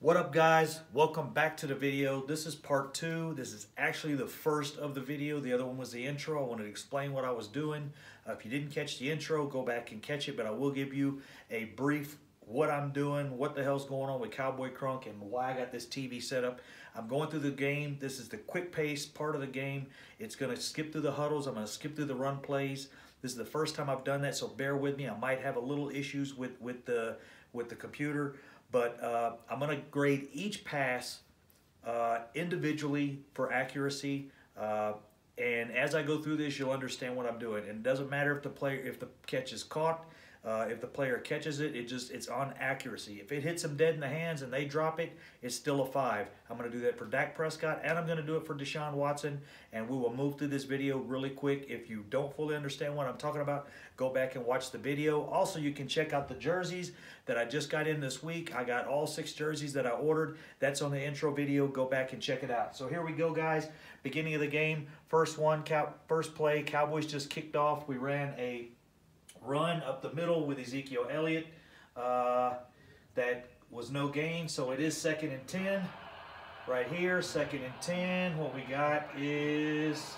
What up, guys? Welcome back to the video. This is part 2. This is actually the first of the video. The other one was the intro. I wanted to explain what I was doing. If you didn't catch the intro, go back and catch it, but I will give you a brief what I'm doing, what the hell's going on with Cowboy Crunk, and why I got this TV set up. I'm going through the game. This is the quick pace part of the game. It's going to skip through the huddles. I'm going to skip through the run plays. This is the first time I've done that, so bear with me. I might have a little issues with the computer. But I'm going to grade each pass individually for accuracy. And as I go through this, you'll understand what I'm doing. And it doesn't matter if the catch is caught, if the player catches it, it's on accuracy. If it hits them dead in the hands and they drop it, it's still a 5. I'm going to do that for Dak Prescott, and I'm going to do it for Deshaun Watson. And we will move through this video really quick. If you don't fully understand what I'm talking about, go back and watch the video. Also, you can check out the jerseys that I just got in this week. I got all 6 jerseys that I ordered. That's on the intro video. Go back and check it out. So here we go, guys. Beginning of the game. First play. Cowboys just kicked off. We ran a run up the middle with Ezekiel Elliott. That was no gain, so it is 2nd and 10. Right here, 2nd and 10. What we got is...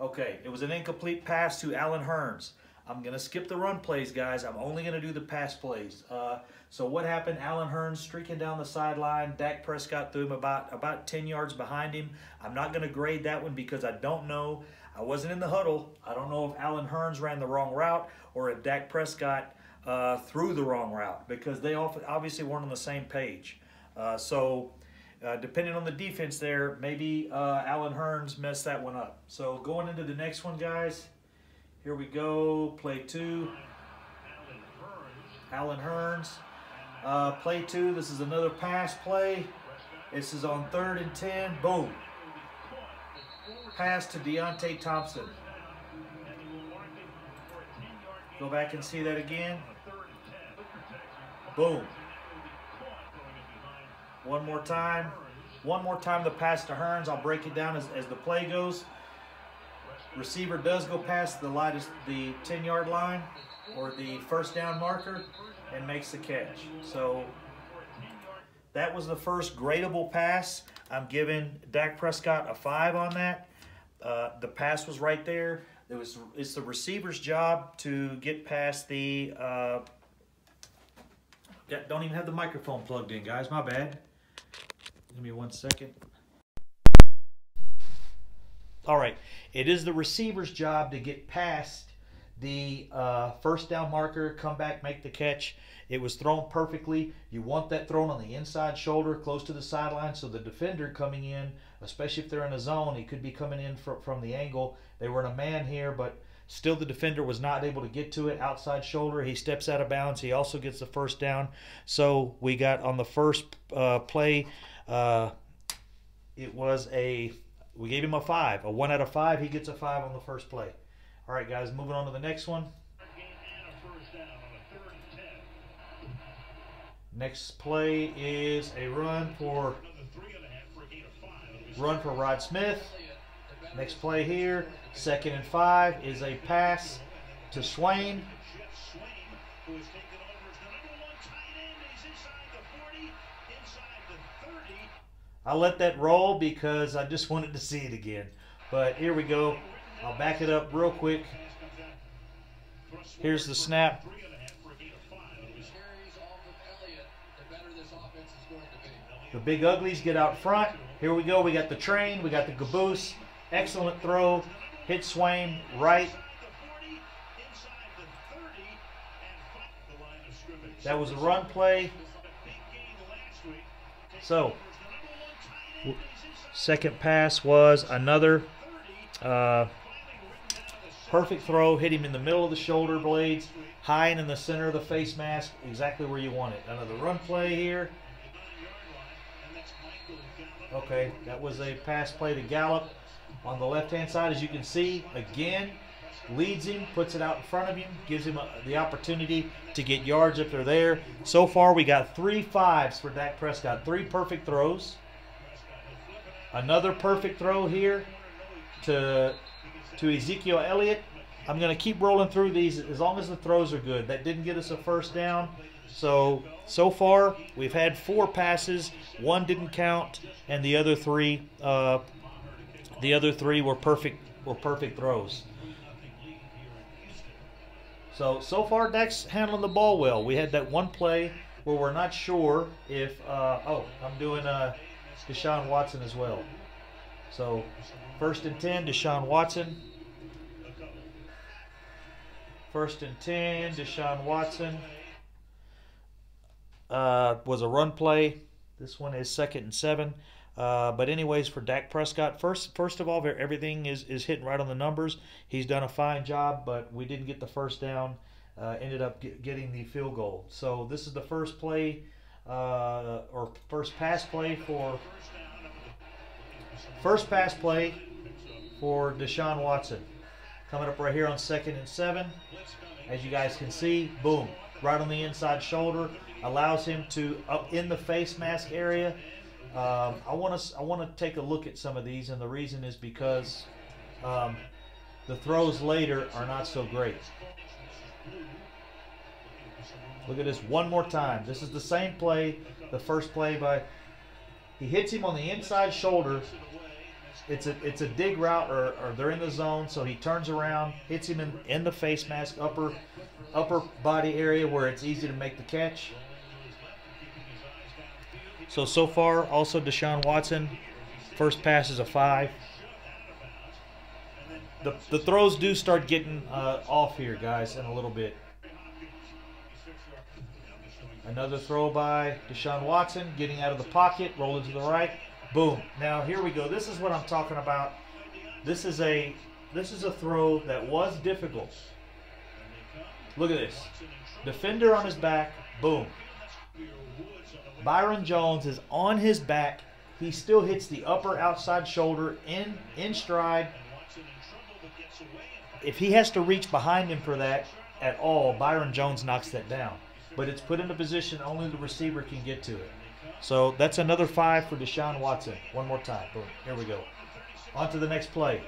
okay, it was an incomplete pass to Allen Hurns. I'm going to skip the run plays, guys. I'm only going to do the pass plays. So what happened? Allen Hurns streaking down the sideline. Dak Prescott threw him about 10 yards behind him. I'm not going to grade that one because I don't know. I wasn't in the huddle. I don't know if Allen Hurns ran the wrong route or if Dak Prescott threw the wrong route, because they obviously weren't on the same page. Depending on the defense there, maybe Allen Hurns messed that one up. So going into the next one, guys, here we go. Play 2. Allen Hurns. Play 2. This is another pass play. This is on 3rd and 10. Boom. Pass to Deontay Thompson. Go back and see that again. Boom. One more time. One more time the pass to Hurns. I'll break it down as the play goes. Receiver does go past the 10-yard line or the first down marker and makes the catch. So that was the first gradable pass. I'm giving Dak Prescott a 5 on that. The pass was right there. It's the receiver's job to get past the... don't even have the microphone plugged in, guys. My bad. Give me 1 second. All right. It is the receiver's job to get past the first down marker, come back, make the catch. It was thrown perfectly. You want that thrown on the inside shoulder, close to the sideline, so the defender coming in, especially if they're in a zone, he could be coming in from the angle. They were in a man here, but still the defender was not able to get to it. Outside shoulder, he steps out of bounds. He also gets the first down. So we got on the first play, we gave him a 5. A 1 out of 5. He gets a 5 on the first play. All right, guys, moving on to the next one. Next play is a run for Rod Smith. Next play here, 2nd and 5, is a pass to Swain. I'll let that roll because I just wanted to see it again. But here we go. I'll back it up real quick. Here's the snap. The big uglies get out front. Here we go. We got the train. We got the caboose. Excellent throw. Hit Swain right. That was a run play. So, second pass was another perfect throw. Hit him in the middle of the shoulder blades, high and in the center of the face mask, exactly where you want it. Another run play here. Okay, that was a pass play to Gallup on the left-hand side. As you can see, again, leads him, puts it out in front of him, gives him the opportunity to get yards if they're there. So far, we got 3 5s for Dak Prescott. 3 perfect throws. Another perfect throw here to Ezekiel Elliott. I'm going to keep rolling through these as long as the throws are good. That didn't get us a first down. So far we've had 4 passes. 1 didn't count, and the other 3 were perfect throws. So far Dak's handling the ball well. We had that one play where we're not sure if I'm doing Deshaun Watson as well. So 1st and 10, Deshaun Watson. 1st and 10, Deshaun Watson. Was a run play. This one is 2nd and 7. But anyways, for Dak Prescott, first of all, everything is hitting right on the numbers. He's done a fine job, but we didn't get the first down. Ended up getting the field goal. So this is the first play, or first pass play for Deshaun Watson. Coming up right here on 2nd and 7. As you guys can see, boom, right on the inside shoulder. Allows him to up in the face mask area. I want to take a look at some of these, and the reason is because the throws later are not so great. Look at this one more time. This is the same play, the first play he hits him on the inside shoulder. It's a dig route, or they're in the zone, so he turns around, hits him in the face mask, upper body area where it's easy to make the catch. So far, also Deshaun Watson, first pass is a 5. The throws do start getting off here, guys, in a little bit. Another throw by Deshaun Watson, getting out of the pocket, rolling to the right, boom. Now here we go. This is what I'm talking about. This is a throw that was difficult. Look at this. Defender on his back, boom. Byron Jones is on his back. He still hits the upper outside shoulder in stride. If he has to reach behind him for that at all, Byron Jones knocks that down. But it's put in a position only the receiver can get to it. So that's another 5 for Deshaun Watson. One more time. Boom. Here we go. On to the next play.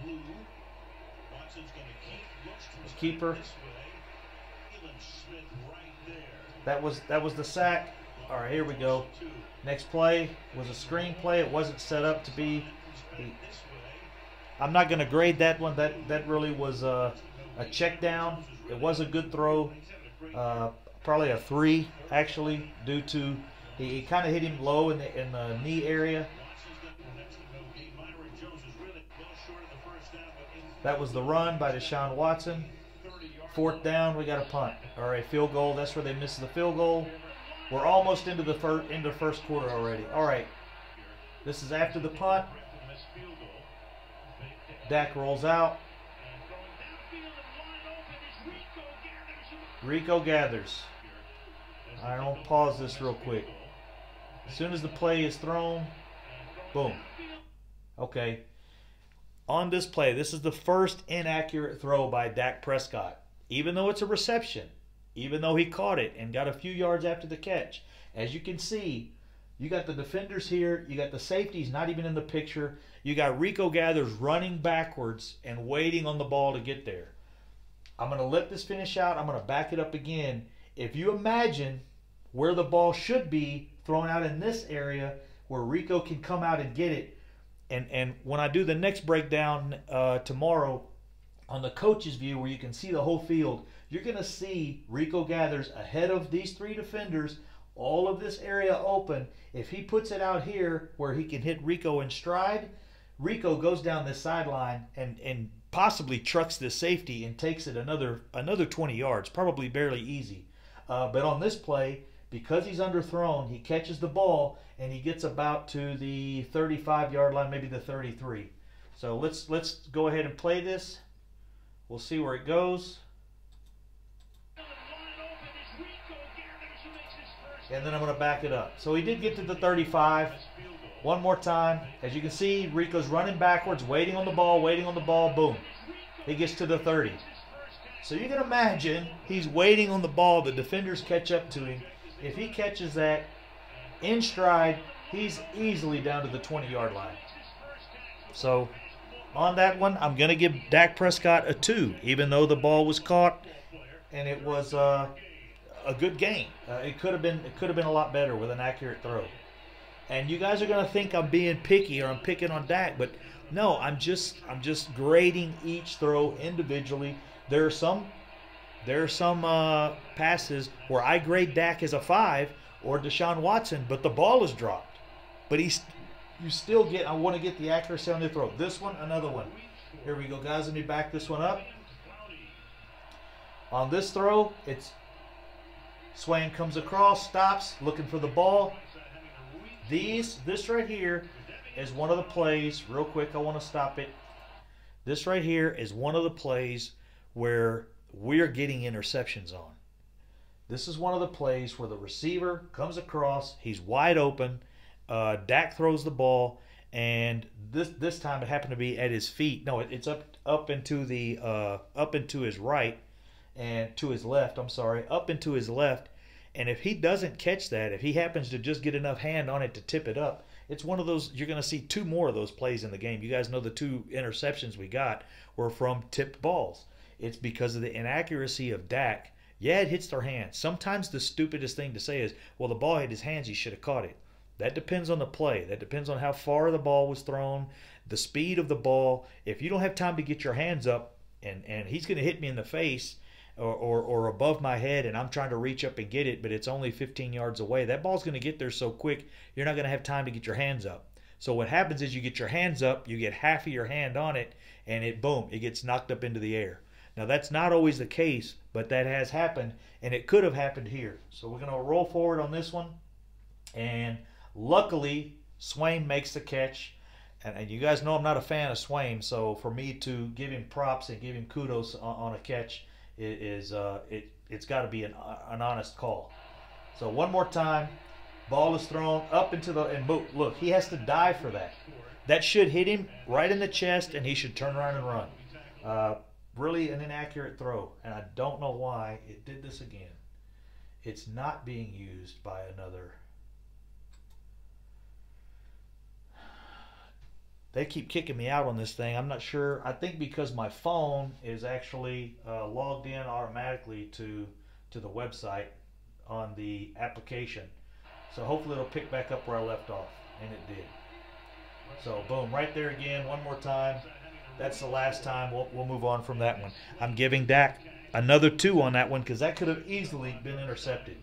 The keeper. That was the sack. All right, here we go. Next play was a screen play. It wasn't set up to be. I'm not going to grade that one. That really was a check down. It was a good throw. Probably a 3 actually, due to he kind of hit him low in the knee area. That was the run by Deshaun Watson. 4th down, we got a punt. All right, field goal. That's where they missed the field goal. We're almost into the first quarter already. All right, this is after the punt. Dak rolls out. Rico gathers. All right, I'll pause this real quick. As soon as the play is thrown, boom. Okay. On this play, this is the first inaccurate throw by Dak Prescott. Even though it's a reception, even though he caught it and got a few yards after the catch. As you can see, you got the defenders here. You got the safeties not even in the picture. You got Rico Gathers running backwards and waiting on the ball to get there. I'm going to let this finish out. I'm going to back it up again. If you imagine where the ball should be thrown out in this area where Rico can come out and get it, and when I do the next breakdown tomorrow on the coach's view where you can see the whole field, you're going to see Rico Gathers ahead of these 3 defenders, all of this area open. If he puts it out here where he can hit Rico in stride, Rico goes down this sideline and possibly trucks this safety and takes it another 20 yards, probably barely easy. But on this play, because he's underthrown, he catches the ball and he gets about to the 35-yard line, maybe the 33. So let's go ahead and play this. We'll see where it goes. And then I'm going to back it up. So he did get to the 35. One more time. As you can see, Rico's running backwards, waiting on the ball, boom. He gets to the 30. So you can imagine he's waiting on the ball. The defenders catch up to him. If he catches that in stride, he's easily down to the 20-yard line. So on that one, I'm going to give Dak Prescott a 2, even though the ball was caught and it was a good game. It could have been a lot better with an accurate throw. And you guys are going to think I'm being picky or I'm picking on Dak, but no, I'm just grading each throw individually. There are some passes where I grade Dak as a 5 or Deshaun Watson, but the ball is dropped. But you still get, I want to get the accuracy on the throw. This one, another one. Here we go, guys. Let me back this one up. On this throw, it's Swain comes across, stops, looking for the ball. This right here is one of the plays. Real quick, I want to stop it. This right here is one of the plays where we're getting interceptions on. This is one of the plays where the receiver comes across, he's wide open. Dak throws the ball, and this time it happened to be at his feet. No, it's up into his right and to his left. I'm sorry, up into his left. And if he doesn't catch that, if he happens to just get enough hand on it to tip it up, it's one of those, you're going to see 2 more of those plays in the game. You guys know the 2 interceptions we got were from tipped balls. It's because of the inaccuracy of Dak. Yeah, it hits their hands. Sometimes the stupidest thing to say is, well, the ball hit his hands, he should have caught it. That depends on the play. That depends on how far the ball was thrown, the speed of the ball. If you don't have time to get your hands up, and he's going to hit me in the face, or above my head, and I'm trying to reach up and get it, but it's only 15 yards away, that ball's going to get there so quick, you're not going to have time to get your hands up. So what happens is you get your hands up, you get half of your hand on it, and it gets knocked up into the air. Now, that's not always the case, but that has happened, and it could have happened here. So we're going to roll forward on this one, and luckily, Swain makes the catch. And you guys know I'm not a fan of Swain, so for me to give him props and give him kudos on a catch, it's got to be an honest call. So one more time, ball is thrown up into the, and look, he has to dive for that. That should hit him right in the chest, and he should turn around and run. Really an inaccurate throw, and I don't know why it did this again. It's not being used by another. They keep kicking me out on this thing. I'm not sure. I think because my phone is actually logged in automatically to the website on the application. So hopefully it'll pick back up where I left off, and it did. So boom, right there again, one more time. That's the last time. We'll move on from that one. I'm giving Dak another 2 on that one because that could have easily been intercepted.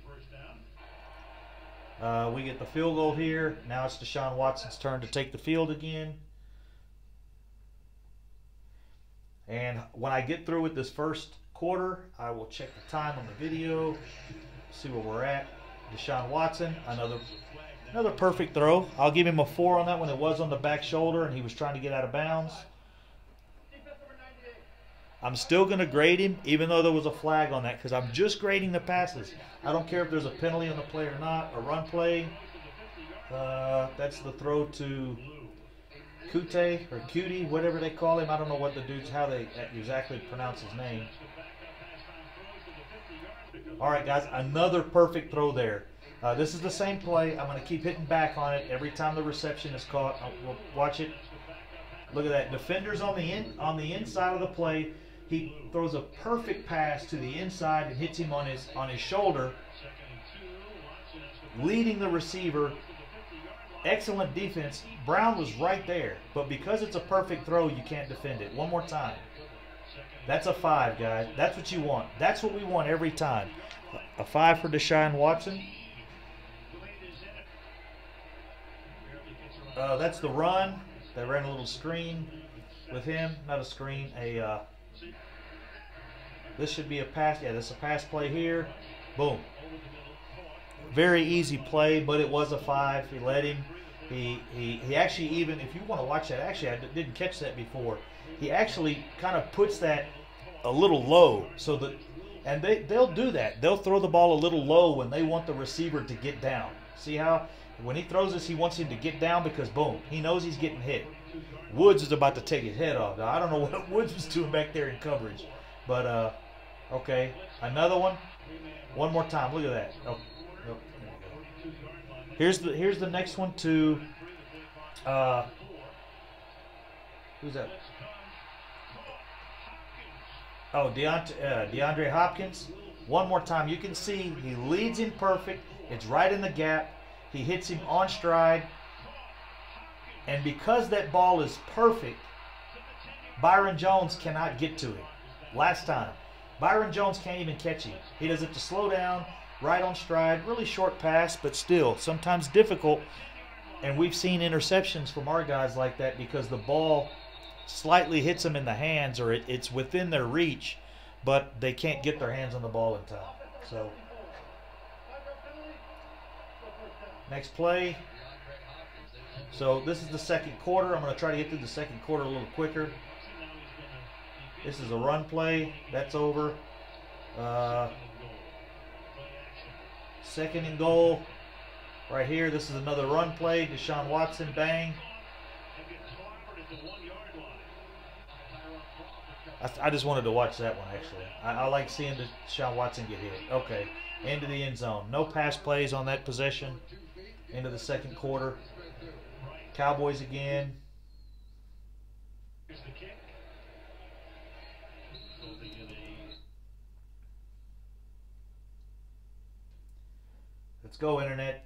We get the field goal here. Now it's Deshaun Watson's turn to take the field again. And when I get through with this first quarter, I will check the time on the video, see where we're at. Deshaun Watson, another perfect throw. I'll give him a 4 on that one. It was on the back shoulder, and he was trying to get out of bounds. I'm still going to grade him, even though there was a flag on that, because I'm just grading the passes. I don't care if there's a penalty on the play or not, a run play. That's the throw to Kute or Cutie, whatever they call him. I don't know what the dude's, how they exactly pronounce his name. All right, guys, another perfect throw there. This is the same play. I'm going to keep hitting back on it every time the reception is caught. We'll watch it. Look at that. Defender's on the inside of the play. He throws a perfect pass to the inside and hits him on his shoulder, leading the receiver. Excellent defense. Brown was right there, but because it's a perfect throw, you can't defend it. One more time. That's a 5, guys. That's what you want. That's what we want every time. A 5 for Deshaun Watson. That's the run. They ran a little screen with him. Not a screen. This should be a pass. Yeah, this is a pass play here. Boom. Very easy play, but it was a 5. He let him. He actually, even if you want to watch that, actually I didn't catch that before. He actually kind of puts that a little low, so that, and they'll do that. They'll throw the ball a little low when they want the receiver to get down. See how when he throws this, he wants him to get down because boom, he knows he's getting hit. Woods is about to take his head off. Now, I don't know what Woods was doing back there in coverage, but okay, another one. One more time. Look at that. Oh. Here's the next one to Who's that? Oh, DeAndre Hopkins. One more time. You can see he leads him perfect. It's right in the gap. He hits him on stride. And because that ball is perfect, Byron Jones cannot get to him. Last time, Byron Jones can't even catch him. He does it to slow down, right on stride. Really short pass, but still sometimes difficult. And we've seen interceptions from our guys like that because the ball slightly hits them in the hands, or it's within their reach, but they can't get their hands on the ball in time. So next play. So this is the second quarter. I'm going to try to get through the second quarter a little quicker. This is a run play. That's over. Second and goal. Right here, this is another run play. Deshaun Watson, bang. I just wanted to watch that one, actually. I like seeing Deshaun Watson get hit. Okay, into the end zone. No pass plays on that possession. Into the second quarter. Cowboys again. Let's go, Internet.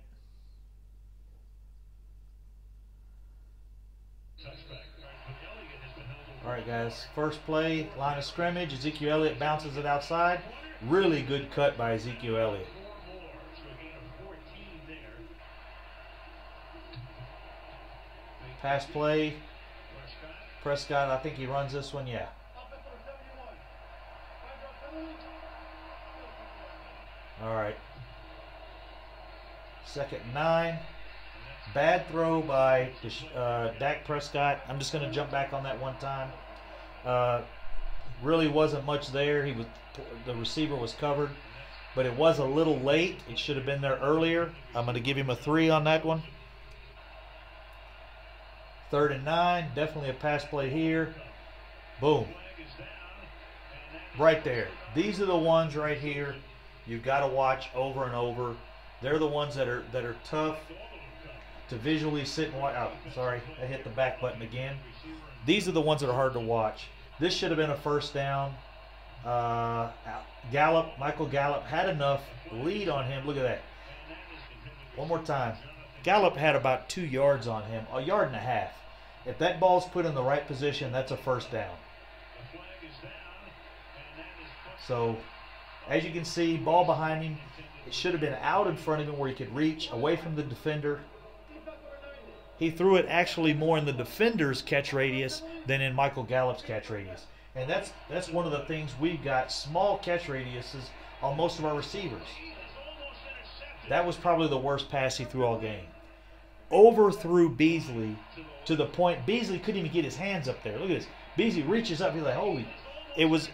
All right, guys. First play, line of scrimmage. Ezekiel Elliott bounces it outside. Really good cut by Ezekiel Elliott. Pass play. Prescott, I think he runs this one, yeah. All right. Second and 9. Bad throw by Dak Prescott. I'm just going to jump back on that one time. Really wasn't much there. The receiver was covered, but it was a little late. It should have been there earlier. I'm going to give him a 3 on that one. Third and 9. Definitely a pass play here. Boom. Right there. These are the ones right here you've got to watch over and over. They're the ones that are tough to visually sit and watch. Oh, sorry, I hit the back button again. These are the ones that are hard to watch. This should have been a first down. Michael Gallup had enough lead on him. Look at that. One more time. Gallup had about 2 yards on him, a yard and a half. If that ball's put in the right position, that's a first down. So, as you can see, ball behind him. It should have been out in front of him where he could reach, away from the defender. He threw it actually more in the defender's catch radius than in Michael Gallup's catch radius. And that's one of the things we've got, small catch radiuses on most of our receivers. That was probably the worst pass he threw all game. Overthrew Beasley to the point Beasley couldn't even get his hands up there. Look at this. Beasley reaches up. He's like, holy. It was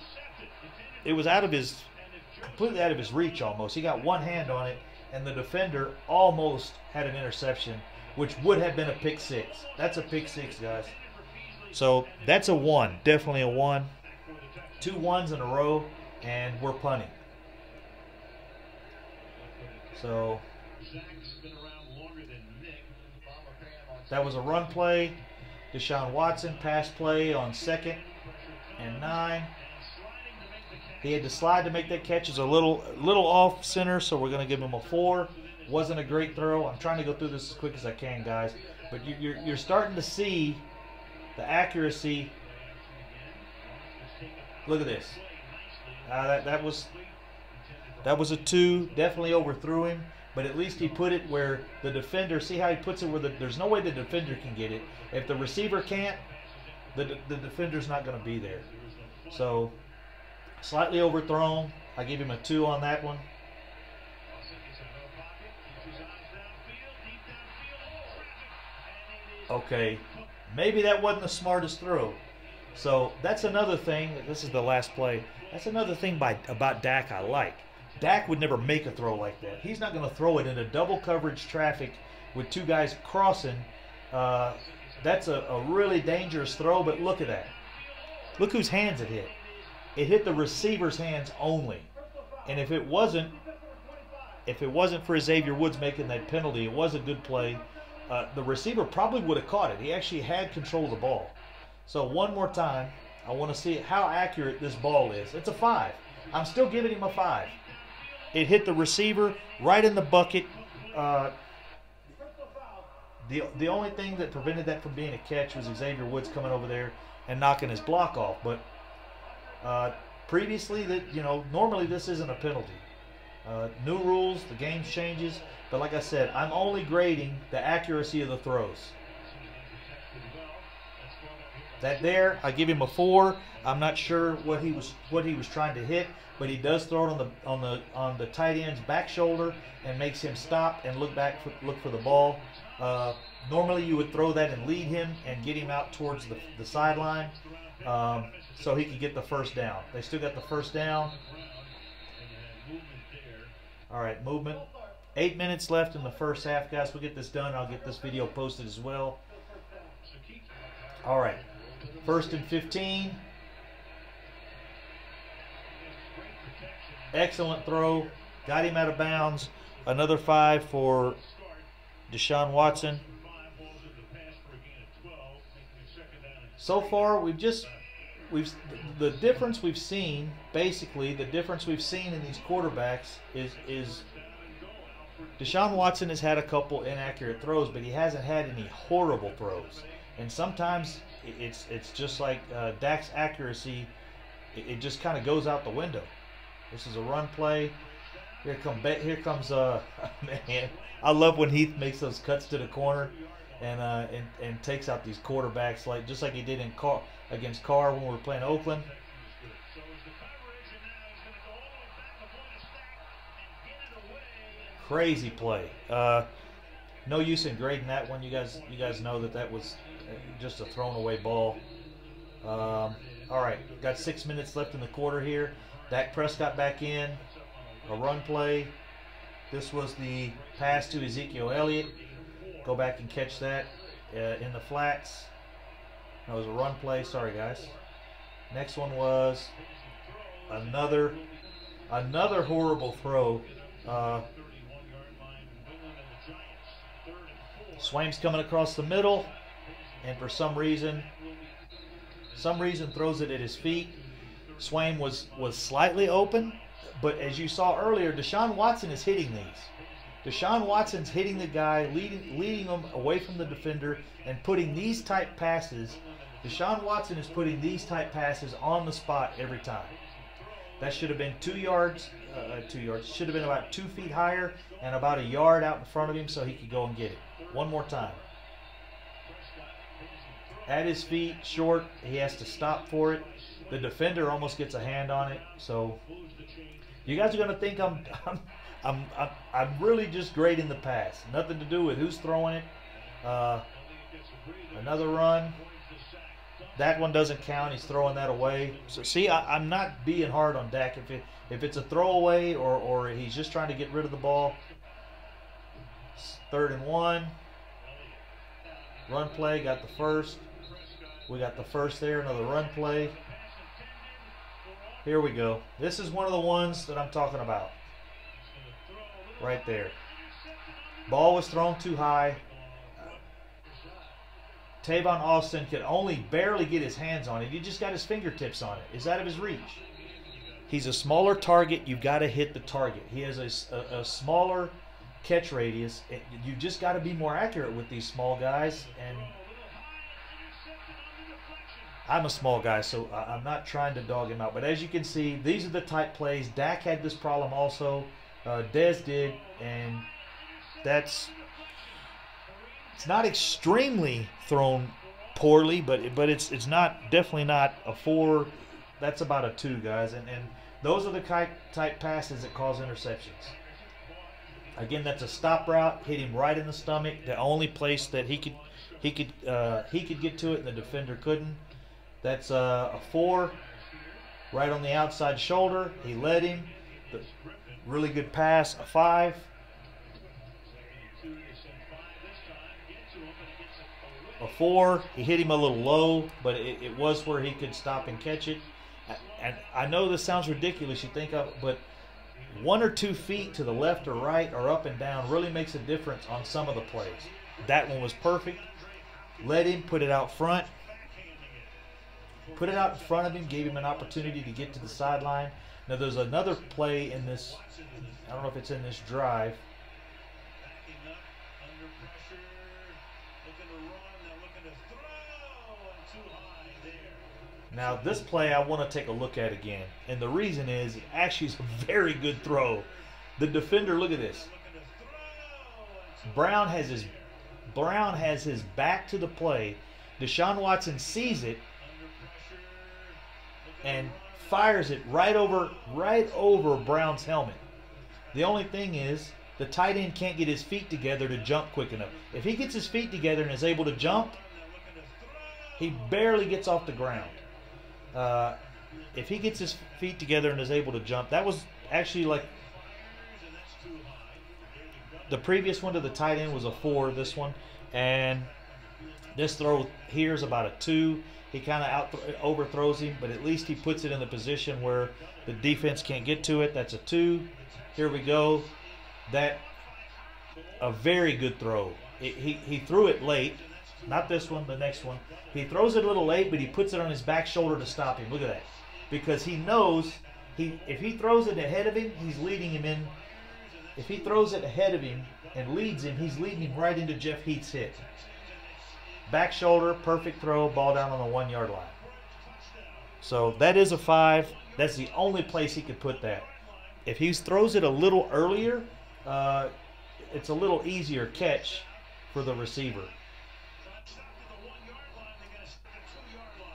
out of his, completely out of his reach almost. He got one hand on it, and the defender almost had an interception, which would have been a pick 6. That's a pick 6, guys. So that's a 1. Definitely a 1. 2 1s in a row, and we're punting. So that was a run play. Deshaun Watson pass play on 2nd and 9. He had to slide to make that catch. It's a little off center, so we're going to give him a 4. Wasn't a great throw. I'm trying to go through this as quick as I can, guys. But you're starting to see the accuracy. Look at this. That was a 2. Definitely overthrew him. But at least he put it where the defender, see how he puts it where there's no way the defender can get it. If the receiver can't, the defender's not going to be there. So, slightly overthrown. I give him a 2 on that one. Okay, maybe that wasn't the smartest throw. So that's another thing. This is the last play. That's another thing about Dak I like. Dak would never make a throw like that. He's not going to throw it into double coverage traffic with 2 guys crossing. That's a really dangerous throw, but look at that. Look whose hands it hit. It hit the receiver's hands only. And if it wasn't for Xavier Woods making that penalty, it was a good play. The receiver probably would have caught it. He actually had control of the ball. So one more time, I want to see how accurate this ball is. It's a 5. I'm still giving him a 5. It hit the receiver right in the bucket. The only thing that prevented that from being a catch was Xavier Woods coming over there and knocking his block off. But previously, normally this isn't a penalty. New rules, the game changes. But like I said, I'm only grading the accuracy of the throws. That there, I give him a 4. I'm not sure what he was trying to hit, but he does throw it on the tight end's back shoulder and makes him stop and look for the ball. Normally you would throw that and lead him and get him out towards the sideline so he could get the first down. They still got the first down. All right, movement. 8 minutes left in the first half, guys. We'll get this done. I'll get this video posted as well. All right, 1st and 15. Excellent throw. Got him out of bounds. Another 5 for Deshaun Watson. So far, the difference we've seen, basically, the difference we've seen in these quarterbacks is Deshaun Watson has had a couple inaccurate throws, but he hasn't had any horrible throws. And sometimes it's just like Dak's accuracy, it just kind of goes out the window. This is a run play. Here comes man. I love when Heath makes those cuts to the corner and takes out these quarterbacks just like he did against Carr when we were playing Oakland. Crazy play. No use in grading that one. You guys know that was just a thrown away ball. All right, got 6 minutes left in the quarter here. Dak Prescott back in. A run play. This was the pass to Ezekiel Elliott. Go back and catch that in the flats. That was a run play. Sorry, guys. Next one was another horrible throw. Swaim's coming across the middle, and for some reason throws it at his feet. Swaim was slightly open, but as you saw earlier, Deshaun Watson is hitting these. Deshaun Watson's hitting the guy, leading him away from the defender, and putting these type passes. Deshaun Watson is putting these type passes on the spot every time. That should have been 2 yards. Should have been about 2 feet higher and about a yard out in front of him so he could go and get it. One more time. At his feet, short. He has to stop for it. The defender almost gets a hand on it. So you guys are going to think I'm really just grading the pass. Nothing to do with who's throwing it. Another run. That one doesn't count. He's throwing that away. So see, I'm not being hard on Dak. If it's a throwaway or he's just trying to get rid of the ball. 3rd and 1. Run play. Got the first. We got the first there. Another run play. Here we go. This is one of the ones that I'm talking about. Right there. Ball was thrown too high. Tavon Austin could only barely get his hands on it. He just got his fingertips on it. It's out of his reach. He's a smaller target. You've got to hit the target. He has a smaller catch radius. You just got to be more accurate with these small guys. And I'm a small guy, so I'm not trying to dog him out. But as you can see, these are the type plays. Dak had this problem also. Dez did, and it's not extremely thrown poorly, but it's definitely not a 4. That's about a 2, guys, and those are the type passes that cause interceptions. Again, that's a stop route, hit him right in the stomach, the only place that he could get to it and the defender couldn't. That's a 4, right on the outside shoulder. He led him. Really good pass, a 5. A 4, he hit him a little low, but it was where he could stop and catch it. And I know this sounds ridiculous, you think of, but 1 or 2 feet to the left or right or up and down really makes a difference on some of the plays. That one was perfect. Let him put it out front. put it out in front of him, gave him an opportunity to get to the sideline. Now there's another play in this, I don't know if it's in this drive. Now this play I want to take a look at again, and the reason is it actually is a very good throw. The defender, look at this. Brown has his back to the play. Deshaun Watson sees it and fires it right over Brown's helmet. The only thing is the tight end can't get his feet together to jump quick enough. If he gets his feet together and is able to jump, he barely gets off the ground. If he gets his feet together and is able to jump, that was actually like the previous one to the tight end was a 4, this one, and this throw here is about a 2. He kind of overthrows him, but at least he puts it in the position where the defense can't get to it. That's a 2. Here we go. That a very good throw. He threw it late. Not this one, the next one. He throws it a little late, but he puts it on his back shoulder to stop him. Look at that. Because he knows if he throws it ahead of him, he's leading him in. If he throws it ahead of him and leads him, he's leading him right into Jeff Heath's hit. Back shoulder, perfect throw, ball down on the 1-yard line. So that is a 5. That's the only place he could put that. If he throws it a little earlier, it's a little easier catch for the receiver.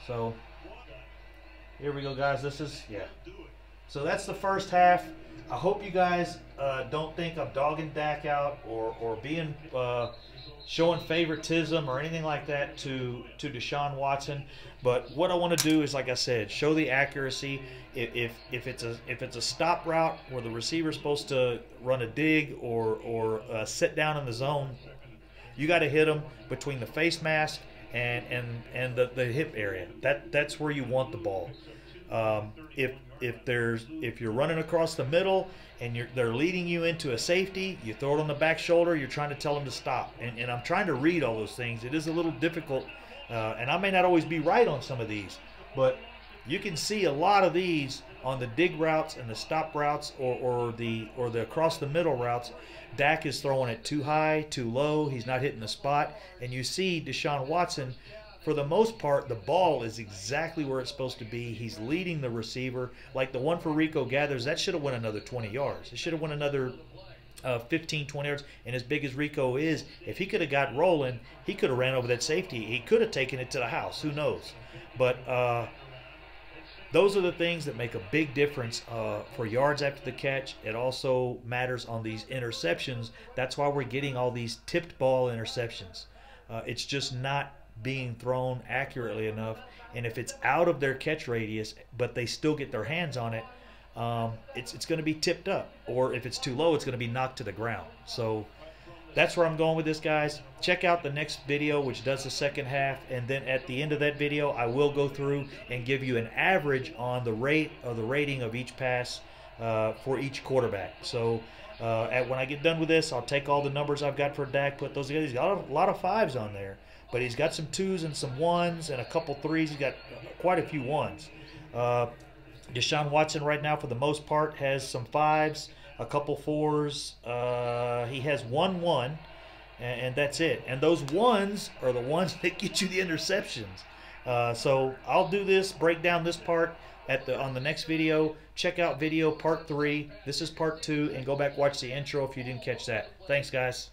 So here we go, guys. This is, so that's the first half. I hope you guys don't think I'm dogging Dak out or being showing favoritism or anything like that to Deshaun Watson. But what I want to do is, like I said, show the accuracy. If it's a stop route where the receiver's supposed to run a dig or sit down in the zone, you got to hit them between the face mask and the hip area. That's where you want the ball. If you're running across the middle and they're leading you into a safety, you throw it on the back shoulder. You're trying to tell them to stop. And I'm trying to read all those things. It is a little difficult, and I may not always be right on some of these, but you can see a lot of these on the dig routes and the stop routes or the across the middle routes. Dak is throwing it too high, too low. He's not hitting the spot. And you see Deshaun Watson, for the most part, the ball is exactly where it's supposed to be. He's leading the receiver. Like the one for Rico Gathers, that should have went another 20 yards. It should have went another 15, 20 yards. And as big as Rico is, if he could have got rolling, he could have ran over that safety. He could have taken it to the house. Who knows? But those are the things that make a big difference for yards after the catch. It also matters on these interceptions. That's why we're getting all these tipped ball interceptions. It's just not being thrown accurately enough. And if it's out of their catch radius, but they still get their hands on it, it's going to be tipped up. Or if it's too low, it's going to be knocked to the ground. So that's where I'm going with this, guys. Check out the next video, which does the second half, and then at the end of that video, I will go through and give you an average on the rating of each pass for each quarterback. So when I get done with this, I'll take all the numbers I've got for Dak, put those together. He's got a lot of 5s on there, but he's got some 2s and some 1s and a couple 3s. He's got quite a few 1s. Deshaun Watson right now, for the most part, has some 5s. A couple 4s. He has 1, and that's it. And those 1s are the ones that get you the interceptions. So I'll do this, break down this part on the next video. Check out video part 3. This is part 2, and go back watch the intro if you didn't catch that. Thanks, guys.